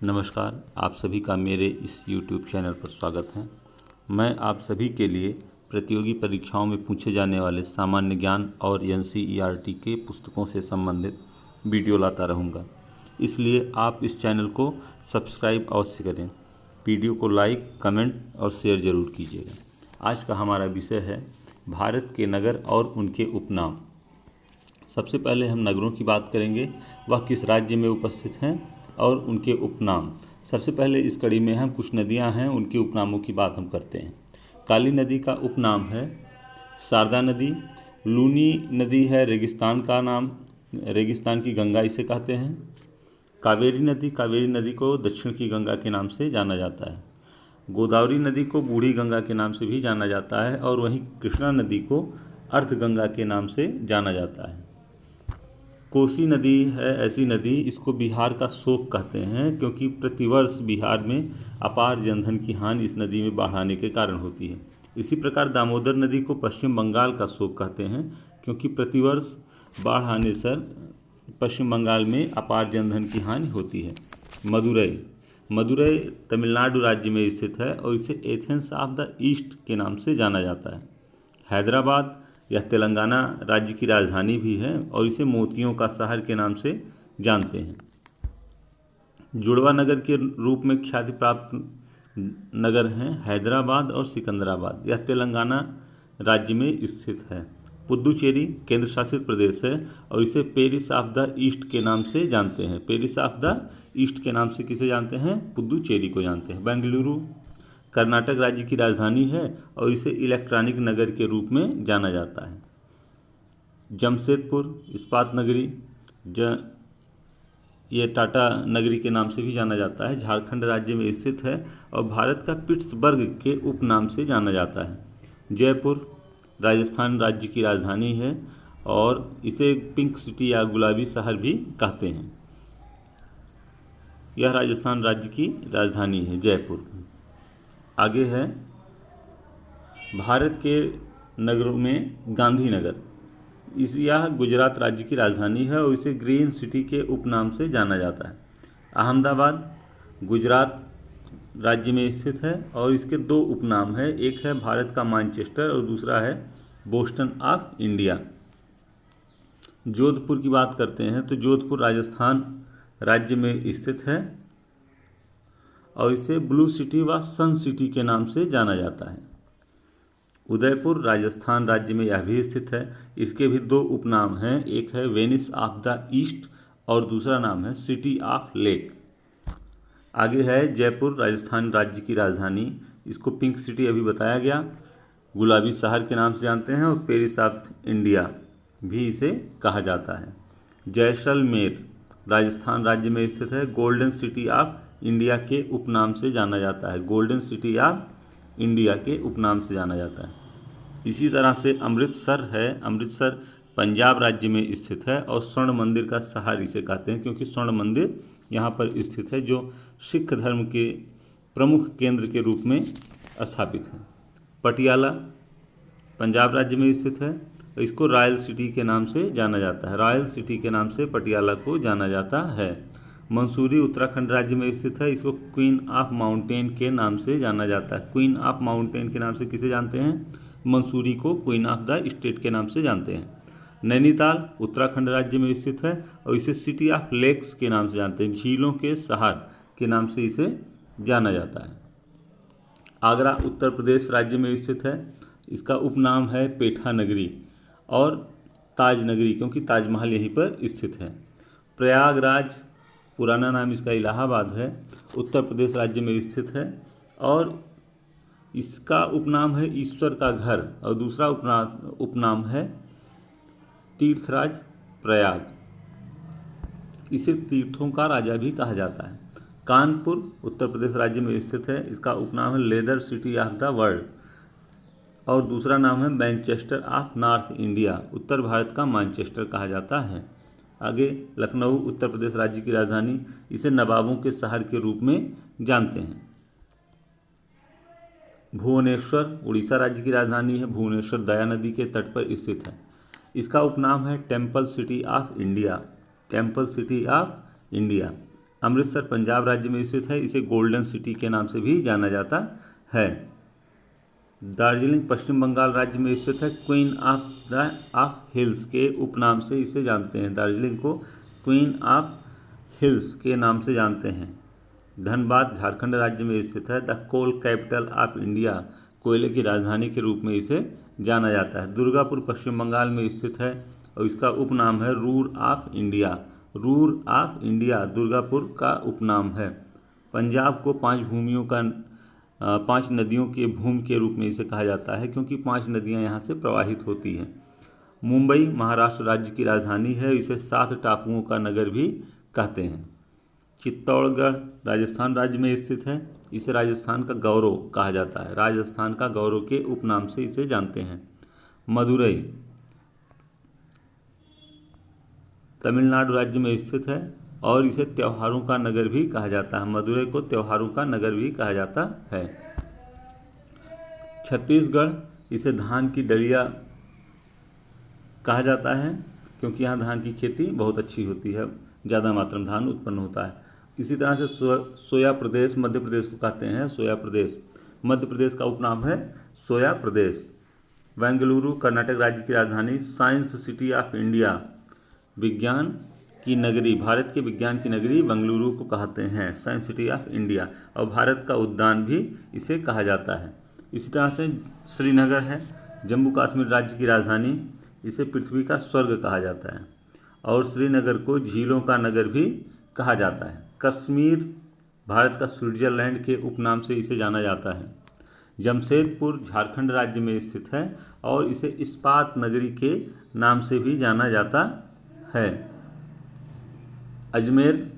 नमस्कार, आप सभी का मेरे इस YouTube चैनल पर स्वागत है। मैं आप सभी के लिए प्रतियोगी परीक्षाओं में पूछे जाने वाले सामान्य ज्ञान और NCERT के पुस्तकों से संबंधित वीडियो लाता रहूँगा। इसलिए आप इस चैनल को सब्सक्राइब अवश्य करें। वीडियो को लाइक, कमेंट और शेयर ज़रूर कीजिएगा। आज का हमारा विषय है भारत के नगर और उनके उपनाम। सबसे पहले हम नगरों की बात करेंगे, वह किस राज्य में उपस्थित हैं और उनके उपनाम। सबसे पहले इस कड़ी में हम कुछ नदियां हैं, उनके उपनामों की बात हम करते हैं। काली नदी का उपनाम है शारदा नदी। लूनी नदी है रेगिस्तान का नाम, रेगिस्तान की गंगा इसे कहते हैं। कावेरी नदी को दक्षिण की गंगा के नाम से जाना जाता है। गोदावरी नदी को बूढ़ी गंगा के नाम से भी जाना जाता है और वहीं कृष्णा नदी को अर्ध गंगा के नाम से जाना जाता है। कोसी नदी है ऐसी नदी, इसको बिहार का शोक कहते हैं क्योंकि प्रतिवर्ष बिहार में अपार जनधन की हानि इस नदी में बाढ़ आने के कारण होती है। इसी प्रकार दामोदर नदी को पश्चिम बंगाल का शोक कहते हैं क्योंकि प्रतिवर्ष बाढ़ आने से पश्चिम बंगाल में अपार जनधन की हानि होती है। मदुरई तमिलनाडु राज्य में स्थित है और इसे एथेंस ऑफ द ईस्ट के नाम से जाना जाता है। हैदराबाद यह तेलंगाना राज्य की राजधानी भी है और इसे मोतियों का शहर के नाम से जानते हैं। जुड़वा नगर के रूप में ख्याति प्राप्त नगर हैं हैदराबाद और सिकंदराबाद। यह तेलंगाना राज्य में स्थित है। पुदुचेरी केंद्र शासित प्रदेश है और इसे पेरिस ऑफ द ईस्ट के नाम से जानते हैं। पेरिस ऑफ द ईस्ट के नाम से किसे जानते हैं? पुदुचेरी को जानते हैं। बेंगलुरु कर्नाटक राज्य की राजधानी है और इसे इलेक्ट्रॉनिक नगर के रूप में जाना जाता है। जमशेदपुर इस्पात नगरी ये टाटा नगरी के नाम से भी जाना जाता है, झारखंड राज्य में स्थित है और भारत का पिट्सबर्ग के उपनाम से जाना जाता है। जयपुर राजस्थान राज्य की राजधानी है और इसे पिंक सिटी या गुलाबी शहर भी कहते हैं। यह राजस्थान राज्य की राजधानी है जयपुर। आगे है भारत के नगरों में गांधीनगर, यह गुजरात राज्य की राजधानी है और इसे ग्रीन सिटी के उपनाम से जाना जाता है। अहमदाबाद गुजरात राज्य में स्थित है और इसके दो उपनाम हैं, एक है भारत का मैनचेस्टर और दूसरा है बोस्टन ऑफ इंडिया। जोधपुर की बात करते हैं तो जोधपुर राजस्थान राज्य में स्थित है और इसे ब्लू सिटी व सन सिटी के नाम से जाना जाता है। उदयपुर राजस्थान राज्य में यह भी स्थित है। इसके भी दो उपनाम हैं, एक है वेनिस ऑफ द ईस्ट और दूसरा नाम है सिटी ऑफ लेक। आगे है जयपुर राजस्थान राज्य की राजधानी, इसको पिंक सिटी अभी बताया गया, गुलाबी शहर के नाम से जानते हैं और पेरिस ऑफ इंडिया भी इसे कहा जाता है। जैसलमेर राजस्थान राज्य में स्थित है, गोल्डन सिटी ऑफ इंडिया के उपनाम से जाना जाता है। गोल्डन सिटी ऑफ इंडिया के उपनाम से जाना जाता है। इसी तरह से अमृतसर है, अमृतसर पंजाब राज्य में स्थित है और स्वर्ण मंदिर का शहर इसे कहते हैं क्योंकि स्वर्ण मंदिर यहाँ पर स्थित है जो सिख धर्म के प्रमुख केंद्र के रूप में स्थापित है। पटियाला पंजाब राज्य में स्थित है, इसको रॉयल सिटी के नाम से जाना जाता है। रॉयल सिटी के नाम से पटियाला को जाना जाता है। मंसूरी उत्तराखंड राज्य में स्थित है, इसको क्वीन ऑफ माउंटेन के नाम से जाना जाता है। क्वीन ऑफ माउंटेन के नाम से किसे जानते हैं? मंसूरी को क्वीन ऑफ द स्टेट के नाम से जानते हैं। नैनीताल उत्तराखंड राज्य में स्थित है और इसे सिटी ऑफ लेक्स के नाम से जानते हैं, झीलों के शहर के नाम से इसे जाना जाता है। आगरा उत्तर प्रदेश राज्य में स्थित है, इसका उपनाम है पेठा नगरी और ताज नगरी क्योंकि ताजमहल यहीं पर स्थित है। प्रयागराज पुराना नाम इसका इलाहाबाद है, उत्तर प्रदेश राज्य में स्थित है और इसका उपनाम है ईश्वर का घर और दूसरा उपनाम है तीर्थराज प्रयाग, इसे तीर्थों का राजा भी कहा जाता है। कानपुर उत्तर प्रदेश राज्य में स्थित है, इसका उपनाम है leather city of the world और दूसरा नाम है मैनचेस्टर ऑफ नॉर्थ इंडिया, उत्तर भारत का मैनचेस्टर कहा जाता है। आगे लखनऊ उत्तर प्रदेश राज्य की राजधानी, इसे नवाबों के शहर के रूप में जानते हैं। भुवनेश्वर उड़ीसा राज्य की राजधानी है, भुवनेश्वर दया नदी के तट पर स्थित है। इसका उपनाम है temple city of India, temple city of India. Amritsar Punjab राज्य में स्थित है, इसे गोल्डन सिटी के नाम से भी जाना जाता है। दार्जिलिंग पश्चिम बंगाल राज्य में स्थित है, क्वीन ऑफ हिल्स के उपनाम से इसे जानते हैं। दार्जिलिंग को क्वीन ऑफ हिल्स के नाम से जानते हैं। धनबाद झारखंड राज्य में स्थित है, the coal capital of India, कोयले की राजधानी के रूप में इसे जाना जाता है। दुर्गापुर पश्चिम बंगाल में स्थित है और इसका उपनाम है Ruhr of India. Ruhr of India Durgapur का उपनाम है। पंजाब को 5 नदियों के भूमि के रूप में इसे कहा जाता है, क्योंकि 5 नदियां यहाँ से प्रवाहित होती हैं। मुंबई महाराष्ट्र राज्य की राजधानी है, इसे 7 टापुओं का नगर भी कहते हैं। चित्तौड़गढ़ राजस्थान राज्य में स्थित है, इसे राजस्थान का गौरव कहा जाता है। राजस्थान का गौरव के उपनाम से इसे जानते हैं। मदुरई तमिलनाडु राज्य में स्थित है और इसे त्योहारों का नगर भी कहा जाता है। मदुरई को त्योहारों का नगर भी कहा जाता है। छत्तीसगढ़, इसे धान की डलिया कहा जाता है, क्योंकि यहाँ धान की खेती बहुत अच्छी होती है, ज़्यादा मात्रा में धान उत्पन्न होता है। इसी तरह से सोया प्रदेश मध्य प्रदेश को कहते हैं। सोया प्रदेश मध्य प्रदेश का उपनाम है सोया प्रदेश। बेंगलुरु कर्नाटक राज्य की राजधानी, साइंस सिटी ऑफ इंडिया, विज्ञान की नगरी, भारत के विज्ञान की नगरी बेंगलुरु को कहते हैं, साइंस सिटी ऑफ इंडिया। और भारत का उद्यान भी इसे कहा जाता है। इसी तरह से श्रीनगर है, जम्मू कश्मीर राज्य की राजधानी, इसे पृथ्वी का स्वर्ग कहा जाता है और श्रीनगर को झीलों का नगर भी कहा जाता है। कश्मीर भारत का स्विट्जरलैंड के उपनाम से इसे जाना जाता है। जमशेदपुर झारखंड राज्य में स्थित है और इसे इस्पात नगरी के नाम से भी जाना जाता है। अजमेर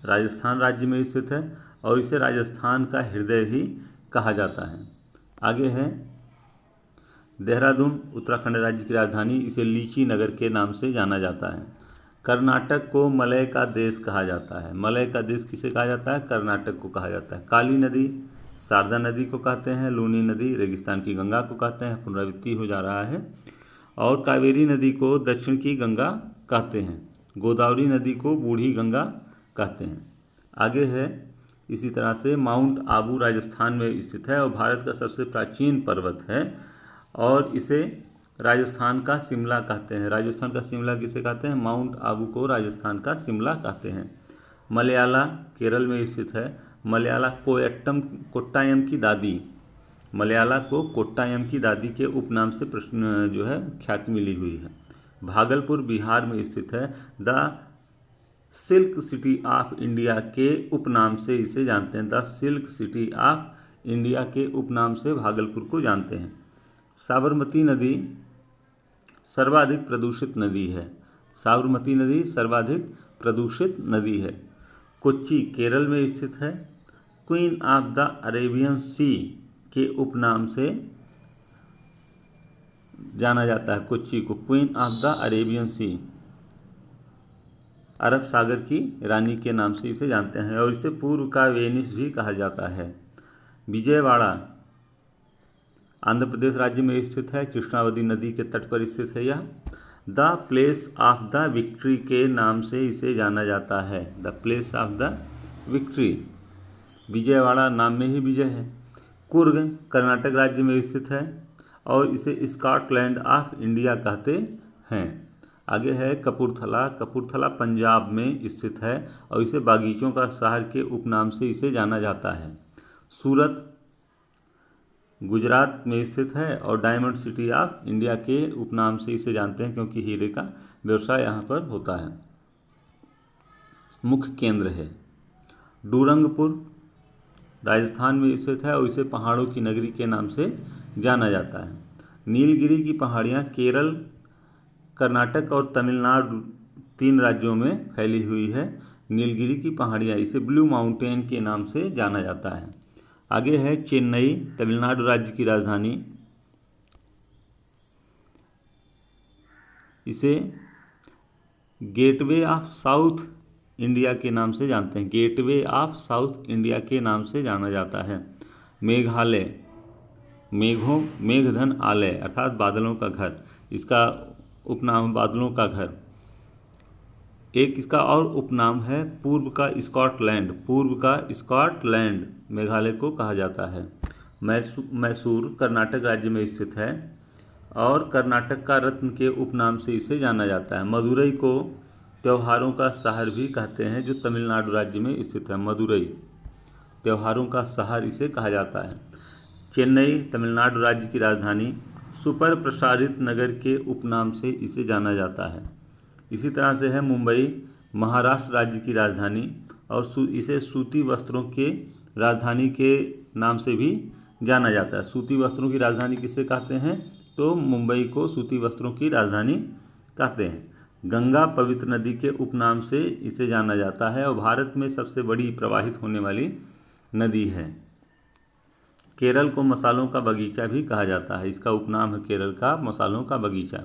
राजस्थान राज्य में स्थित है और इसे राजस्थान का हृदय भी कहा जाता है। आगे है देहरादून उत्तराखंड राज्य की राजधानी, इसे लीची नगर के नाम से जाना जाता है। कर्नाटक को मलय का देश कहा जाता है। मलय का देश किसे कहा जाता है? कर्नाटक को कहा जाता है। काली नदी शारदा नदी को कहते हैं। लूनी नदी रेगिस्तान की गंगा को कहते हैं, पुनरावृत्ति हो जा रहा है। और कावेरी नदी को दक्षिण की गंगा कहते हैं। गोदावरी नदी को बूढ़ी गंगा कहते हैं। आगे है इसी तरह से माउंट आबू राजस्थान में स्थित है और भारत का सबसे प्राचीन पर्वत है और इसे राजस्थान का शिमला कहते हैं। राजस्थान का शिमला किसे कहते हैं? माउंट आबू को राजस्थान का शिमला कहते हैं। मलयाला केरल में स्थित है। मलयाला कोट्टायम की दादी, मलयाला को कोट्टायम की दादी के उपनाम से जो है ख्याति मिली हुई है। भागलपुर बिहार में स्थित है। The silk city of India के उपनाम से इसे जानते हैं। The silk city of India के उपनाम से भागलपुर को जानते हैं। साबरमती नदी सर्वाधिक प्रदूषित नदी है। साबरमती नदी सर्वाधिक प्रदूषित नदी है। कोच्चि केरल में स्थित है। क्वीन ऑफ द अरेबियन सी के उपनाम से जाना जाता है। कोच्चि को क्वीन ऑफ द अरेबियन सी, अरब सागर की रानी के नाम से इसे जानते हैं और इसे पूर्व का वेनिस भी कहा जाता है। विजयवाड़ा आंध्र प्रदेश राज्य में स्थित है। कृष्णावती नदी के तट पर स्थित है। यह the place of the victory के नाम से इसे जाना जाता है। The place of the victory, Vijayawada नाम में ही विजय है। कुर्ग कर्नाटक राज्य में स्थित है और इसे स्कॉटलैंड ऑफ इंडिया कहते हैं। आगे है कपूरथला। कपूरथला पंजाब में स्थित है और इसे बागीचों का शहर के उपनाम से इसे जाना जाता है। सूरत गुजरात में स्थित है और डायमंड सिटी ऑफ इंडिया के उपनाम से इसे जानते हैं, क्योंकि हीरे का व्यवसाय यहाँ पर होता है। मुख्य केंद्र है डूरंगपुर राजस्थान में स्थित है और इसे पहाड़ों की नगरी के नाम से जाना जाता है। नीलगिरी की पहाड़ियाँ केरल, कर्नाटक और तमिलनाडु 3 राज्यों में फैली हुई है। नीलगिरी की पहाड़ियाँ, इसे ब्लू माउंटेन के नाम से जाना जाता है। आगे है चेन्नई तमिलनाडु राज्य की राजधानी, इसे गेटवे ऑफ साउथ इंडिया के नाम से जानते हैं। गेटवे ऑफ साउथ इंडिया के नाम से जाना जाता है। मेघालय मेघधन आलय अर्थात बादलों का घर, इसका उपनाम बादलों का घर। एक इसका और उपनाम है पूर्व का स्कॉटलैंड। पूर्व का स्कॉटलैंड मेघालय को कहा जाता है। मैसूर कर्नाटक राज्य में स्थित है और कर्नाटक का रत्न के उपनाम से इसे जाना जाता है। मदुरई को त्योहारों का शहर भी कहते हैं, जो तमिलनाडु राज्य में स्थित है। मदुरई त्योहारों का शहर इसे कहा जाता है। चेन्नई तमिलनाडु राज्य की राजधानी सुपर प्रसारित नगर के उपनाम से इसे जाना जाता है। इसी तरह से है मुंबई महाराष्ट्र राज्य की राजधानी और इसे सूती वस्त्रों के राजधानी के नाम से भी जाना जाता है। सूती वस्त्रों की राजधानी किसे कहते हैं? तो मुंबई को सूती वस्त्रों की राजधानी कहते हैं। गंगा पवित्र नदी के उपनाम से इसे जाना जाता है और भारत में सबसे बड़ी प्रवाहित होने वाली नदी है। केरल को मसालों का बगीचा भी कहा जाता है। इसका उपनाम है केरल का मसालों का बगीचा।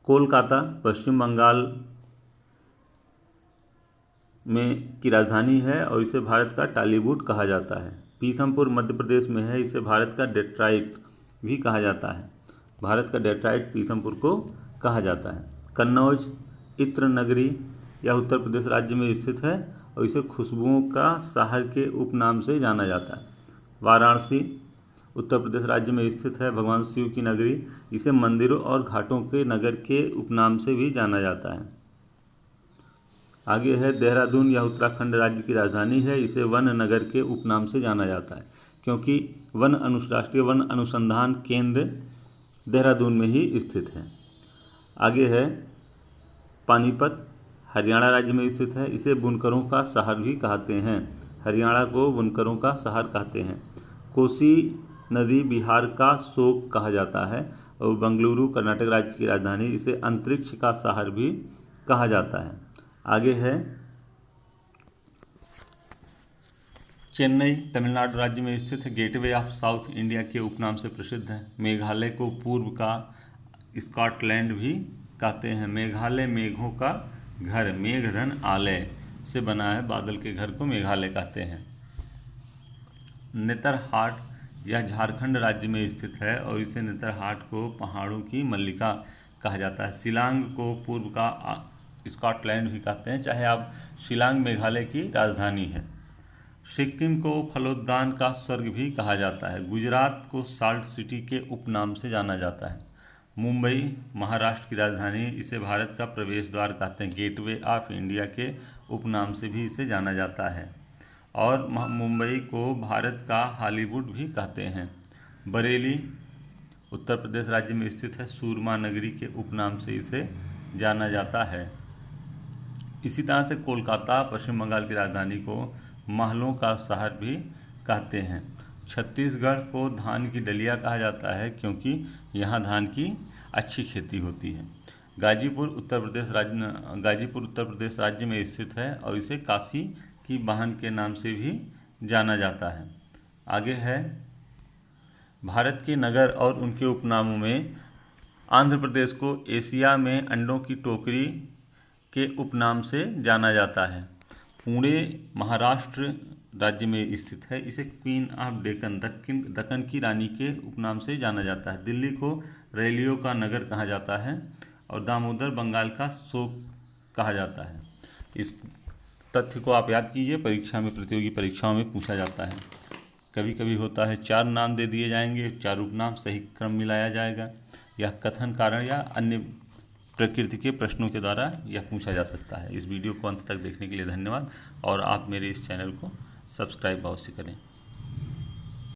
कोलकाता पश्चिम बंगाल में की राजधानी है और इसे भारत का टॉलीवुड कहा जाता है। पीथमपुर मध्य प्रदेश में है, इसे भारत का डेट्राइट भी कहा जाता है। भारत का डेट्राइट पीथमपुर को कहा जाता है। कन्नौज इत्र नगरी यह उत्तर प्रदेश राज्य में स्थित है और इसे खुशबुओं का शहर के उपनाम से जाना जाता है। वाराणसी उत्तर प्रदेश राज्य में स्थित है, भगवान शिव की नगरी। इसे मंदिरों और घाटों के नगर के उपनाम से भी जाना जाता है। आगे है देहरादून, यह उत्तराखंड राज्य की राजधानी है। इसे वन नगर के उपनाम से जाना जाता है क्योंकि राष्ट्रीय वन अनुसंधान केंद्र देहरादून में ही स्थित है। आगे है पानीपत, हरियाणा राज्य में स्थित है। इसे बुनकरों का शहर भी कहते हैं। हरियाणा को बुनकरों का शहर कहते हैं। कोसी नदी बिहार का शोक कहा जाता है और बेंगलुरु कर्नाटक राज्य की राजधानी। इसे अंतरिक्ष का शहर भी कहा जाता है। आगे है चेन्नई तमिलनाडु राज्य में स्थित है, गेटवे ऑफ साउथ इंडिया के उपनाम से प्रसिद्ध है। मेघालय को पूर्व का स्कॉटलैंड भी कहते हैं। मेघालय मेघों का घर, मेघधन आलय से बना है। बादल के घर को मेघालय कहते हैं। नेतरहाट यह झारखंड राज्य में स्थित है और इसे नेतरहाट को पहाड़ों की मल्लिका कहा जाता है। शिलांग को पूर्व का स्कॉटलैंड भी कहते हैं, चाहे आप शिलांग मेघालय की राजधानी है। सिक्किम को फलोद्यान का स्वर्ग भी कहा जाता है। गुजरात को साल्ट सिटी के उपनाम से जाना जाता है। मुंबई महाराष्ट्र की राजधानी, इसे भारत का प्रवेश द्वार कहते हैं। गेटवे ऑफ इंडिया के उपनाम से भी इसे जाना जाता है और मुंबई को भारत का हॉलीवुड भी कहते हैं। बरेली उत्तर प्रदेश राज्य में स्थित है। सूरमा नगरी के उपनाम से इसे जाना जाता है। इसी तरह से कोलकाता पश्चिम बंगाल की राजधानी को महलों का शहर भी कहते हैं। छत्तीसगढ़ को धान की डलिया कहा जाता है क्योंकि यहाँ धान की अच्छी खेती होती है। गाजीपुर उत्तर प्रदेश राज्य में स्थित है और इसे काशी की बहन के नाम से भी जाना जाता है। आगे है भारत के नगर और उनके उपनामों में आंध्र प्रदेश को एशिया में अंडों की टोकरी के उपनाम से जाना जाता है। पुणे महाराष्ट्र राज्य में स्थित है। इसे क्वीन ऑफ दक्कन की रानी के उपनाम से जाना जाता है। दिल्ली को रेलियो का नगर कहा जाता है और दामोदर बंगाल का शोक कहा जाता है। इस तथ्य को आप याद कीजिए, परीक्षा में प्रतियोगी परीक्षाओं में पूछा जाता है। कभी कभी होता है 4 नाम दे दिए जाएंगे, 4 उपनाम, सही क्रम मिलाया जाएगा। यह कथन कारण या अन्य प्रकृति के प्रश्नों के द्वारा यह पूछा जा सकता है। इस वीडियो को अंत तक देखने के लिए धन्यवाद और आप मेरे इस चैनल को सब्सक्राइब अवश्य करें।